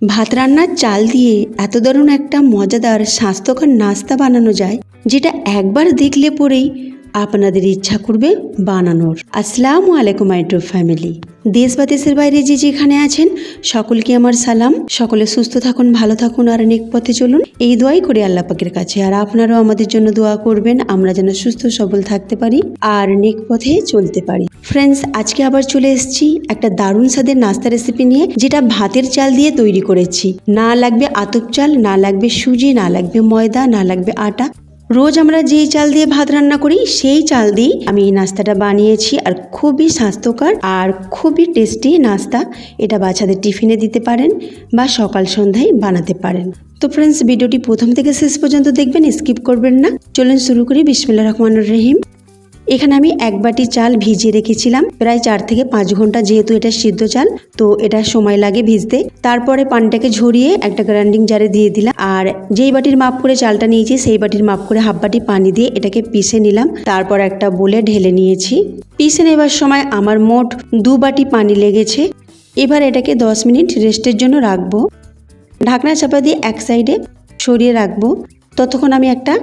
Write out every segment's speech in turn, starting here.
ভাত রান্নার চাল দিয়ে এত দারুণ একটা মজাদার স্বাস্থ্যকর নাস্তা বানানো যায়, যেটা একবার দেখলে পরেই আপনাদের ইচ্ছা করবে বানানোর। আসসালামু আলাইকুম মাই টু ফ্যামিলি। দেশ বা দেশের বাইরে যে যেখানে আছেন সকলকে আমার সালাম। সকলে সুস্থ থাকুন, ভালো থাকুন আর নেক পথে চলুন, এই দোয়াই করি আল্লাহ পাকের কাছে। আর আপনারাও আমাদের জন্য দোয়া করবেন, আমরা যেন সুস্থ সবল থাকতে পারি আর নেক পথে চলতে পারি। ফ্রেন্ডস, আজকে আবার চলে এসেছি একটা দারুণ স্বাদের নাস্তা রেসিপি নিয়ে, যেটা ভাতের চাল দিয়ে তৈরি করেছি। না লাগবে আতপ চাল, না লাগবে সুজি, না লাগবে ময়দা, না লাগবে আটা। রোজ আমরা যেই চাল দিয়ে ভাত রান্না করি সেই চাল দিয়েই আমি এই নাস্তাটা বানিয়েছি। আর খুবই স্বাস্থ্যকর আর খুবই টেস্টি নাস্তা। এটা বাচ্চাদের টিফিনে দিতে পারেন বা সকাল সন্ধ্যায় বানাতে পারেন। তো ফ্রেন্ডস, ভিডিওটি প্রথম থেকে শেষ পর্যন্ত দেখবেন, স্কিপ করবেন না। চলুন শুরু করি। বিসমিল্লাহির রহমানির রহিম। এখানে আমি এক বাটি চাল ভিজিয়ে রেখেছিলাম প্রায় 4 থেকে 5 ঘন্টা, যেহেতু এটা সিদ্ধ চাল তো এটা সময় লাগে ভিজতে। তারপরে পানিটাকে ঝরিয়ে একটা গ্রাইন্ডিং জারে দিয়ে দিলাম। আর যেই বাটির মাপ করে চালটা নিয়েছি সেই বাটির মাপ করে হাফ বাটি পানি দিয়ে এটাকে পিষে নিলাম। তারপর একটা বোলে ঢেলে নিয়েছি। পিষে নেবার সময় আমার মোট 2 বাটি পানি লেগেছে। এবার এটাকে 10 মিনিট রেস্টের জন্য রাখবো। ঢাকনা চাপা দিয়ে এক সাইডে সরিয়ে রাখবো। ততক্ষণ আমি একটা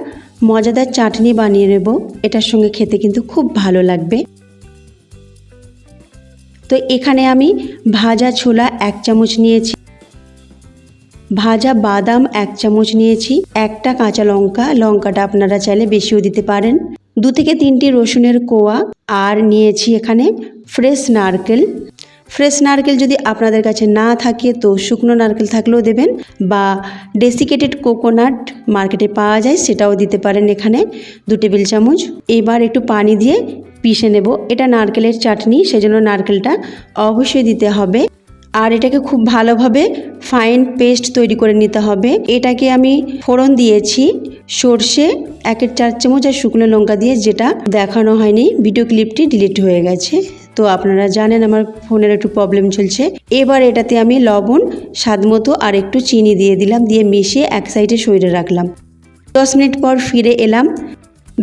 মজাদার চাটনি বানিয়ে নেব। এটার সঙ্গে খেতে কিন্তু খুব ভালো লাগবে। তো এখানে আমি ভাজা ছোলা 1 চামচ নিয়েছি, ভাজা বাদাম 1 চামচ নিয়েছি, একটা কাঁচা লঙ্কা, লঙ্কাটা আপনারা চাইলে বেশিও দিতে পারেন, 2 থেকে 3টি রসুনের কোয়া, আর নিয়েছি এখানে ফ্রেশ নারকেল। ফ্রেশ নারকেল যদি আপনাদের কাছে না থাকে তো শুকনো নারকেল থাকলেও দেবেন, বা ডেসিকেটেড কোকোনাট মার্কেটে পাওয়া যায় সেটাও দিতে পারেন। এখানে 2 টেবিল চামচ। এবার একটু পানি দিয়ে পিষে নেব। এটা নারকেলের চাটনি, সেজন্য নারকেলটা অবশ্যই দিতে হবে। আর এটাকে খুব ভালোভাবে ফাইন পেস্ট তৈরি করে নিতে হবে। এটাকে আমি ফোড়ন দিয়েছি সর্ষে 1/4 চামচ আর শুকনো লঙ্কা দিয়ে, যেটা দেখানো হয়নি, ভিডিও ক্লিপটি ডিলিট হয়ে গেছে। তো আপনারা জানেন আমার ফোনের একটু প্রবলেম চলছে। এবার এটাতে আমি লবণ স্বাদ মতো আর একটু চিনি দিয়ে দিলাম, দিয়ে মিশিয়ে এক সাইডে সরিয়ে রাখলাম। 10 মিনিট পর ফিরে এলাম।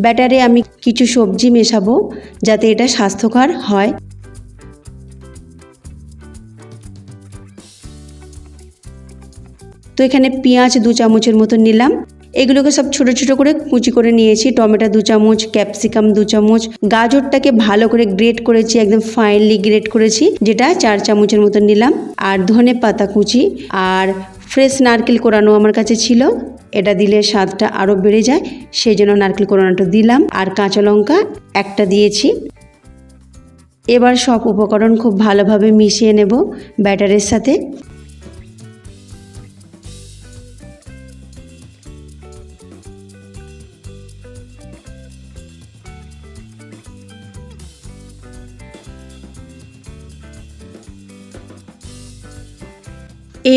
ব্যাটারে আমি কিছু সবজি মেশাবো যাতে এটা স্বাস্থ্যকর হয়। তো এখানে পেঁয়াজ 2 চামচের মতো নিলাম। এগুলোকে সব ছোট ছোট করে কুচি করে নিয়েছি। টমেটো 2 চামচ, ক্যাপসিকাম 2 চামচ, গাজরটাকে ভালো করে গ্রেট করেছি, একদম ফাইনলি গ্রেট করেছি, যেটা 4 চামচের মতো নিলাম। আর ধনে পাতা কুচি আর ফ্রেশ নারকেল কোরানো আমার কাছে ছিল, এটা দিলে স্বাদটা আরও বেড়ে যায়, সেই জন্য নারকেল কোরানোটা দিলাম। আর কাঁচা লঙ্কা একটা দিয়েছি। এবার সব উপকরণ খুব ভালোভাবে মিশিয়ে নেব ব্যাটারের সাথে।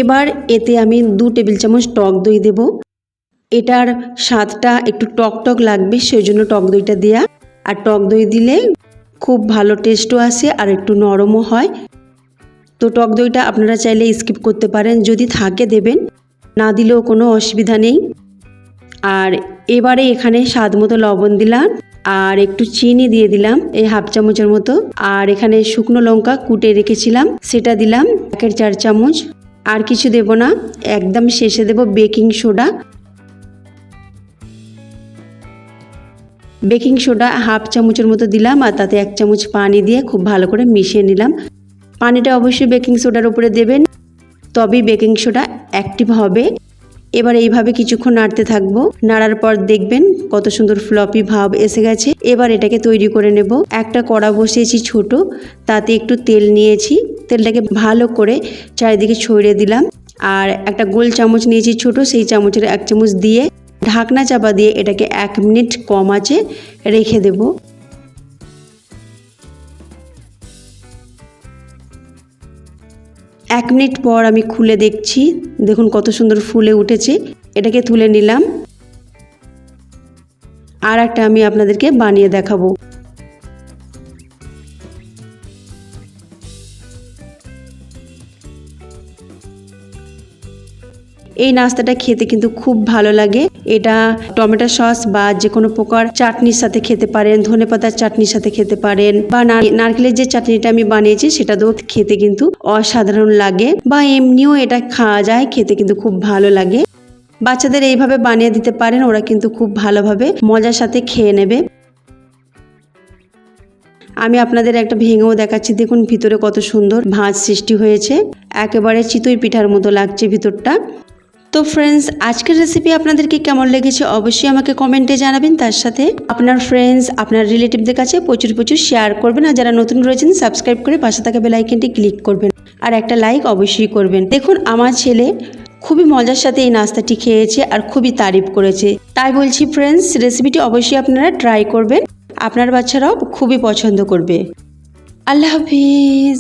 এবার এতে আমি 2 টেবিল চামচ টক দই দেব। এটার স্বাদটা একটু টক টক লাগবে, সেই জন্য টক দইটা দেয়া। আর টক দই দিলে খুব ভালো টেস্টও আসে আর একটু নরমও হয়। তো টক দইটা আপনারা চাইলে স্কিপ করতে পারেন, যদি থাকে দেবেন, না দিলেও কোনো অসুবিধা নেই। আর এবারে এখানে স্বাদ মতো লবণ দিলাম আর একটু চিনি দিয়ে দিলাম এই হাফ চামচের মতো। আর এখানে শুকনো লঙ্কা কুটে রেখেছিলাম সেটা দিলাম 1/4 চামচ। আর কিছু দেব না, একদম শেষে দেব baking soda. Baking soda half চামচের মতো দিলাম, আর তাতে 1 চামচ পানি দিয়ে খুব ভালো করে মিশিয়ে নিলাম। পানিটা অবশ্যই বেকিং সোডার উপরে দেবেন, তবেই বেকিং সোডা অ্যাক্টিভ হবে। এবার এইভাবে কিছুক্ষণ নাড়তে থাকবো। নাড়ার পর দেখবেন কত সুন্দর ফ্লপি ভাব এসে গেছে। এবার এটাকে তৈরি করে নেব। একটা কড়া বসিয়েছি ছোট, তাতে একটু তেল নিয়েছি, তেলটাকে ভালো করে চারিদিকে ছড়িয়ে দিলাম। আর একটা গোল চামচ নিয়েছি ছোট, সেই চামচের 1 চামচ দিয়ে ঢাকনা চাপা দিয়ে এটাকে 1 মিনিট কম আঁচে রেখে দেব। এক মিনিট পর আমি খুলে দেখছি, দেখুন কত সুন্দর ফুলে উঠেছে। এটাকে তুলে নিলাম। আর একটা আমি আপনাদেরকে বানিয়ে দেখাবো। এই নাস্তাটা খেতে কিন্তু খুব ভালো লাগে। এটা টমেটো সস বা যে কোনো প্রকার চাটনির সাথে খেতে পারেন, ধনেপাতার চাটনির সাথে খেতে পারেন, বা নারকেলের যে চাটনিটা আমি বানিয়েছি সেটা দিয়েও খেতে কিন্তু অসাধারণ লাগে, বা এমনিও এটা খাওয়া যায়, খেতে কিন্তু খুব ভালো লাগে। বাচ্চাদের এইভাবে বানিয়ে দিতে পারেন, ওরা কিন্তু খুব ভালোভাবে মজার সাথে খেয়ে নেবে। আমি আপনাদের একটা ভেঙেও দেখাচ্ছি, দেখুন ভিতরে কত সুন্দর ভাঁজ সৃষ্টি হয়েছে, একেবারে চিতই পিঠার মতো লাগছে ভিতরটা। তো ফ্রেন্ডস, আজকের রেসিপি আপনাদেরকে কেমন লেগেছে অবশ্যই আমাকে কমেন্টে জানাবেন। তার সাথে আপনার ফ্রেন্ডস, আপনার রিলেটিভদের কাছে প্রচুর প্রচুর শেয়ার করবেন। আর যারা নতুন রয়েছেন সাবস্ক্রাইব করে পাশে থাকা বেল আইকনটি ক্লিক করবেন, আর একটা লাইক অবশ্যই করবেন। দেখুন আমার ছেলে খুবই মজার সাথে এই নাস্তাটি খেয়েছে আর খুবই তারিফ করেছে। তাই বলছি ফ্রেন্ডস, রেসিপিটি অবশ্যই আপনারা ট্রাই করবেন, আপনার বাচ্চারাও খুবই পছন্দ করবে। আল্লাহ হাফিজ।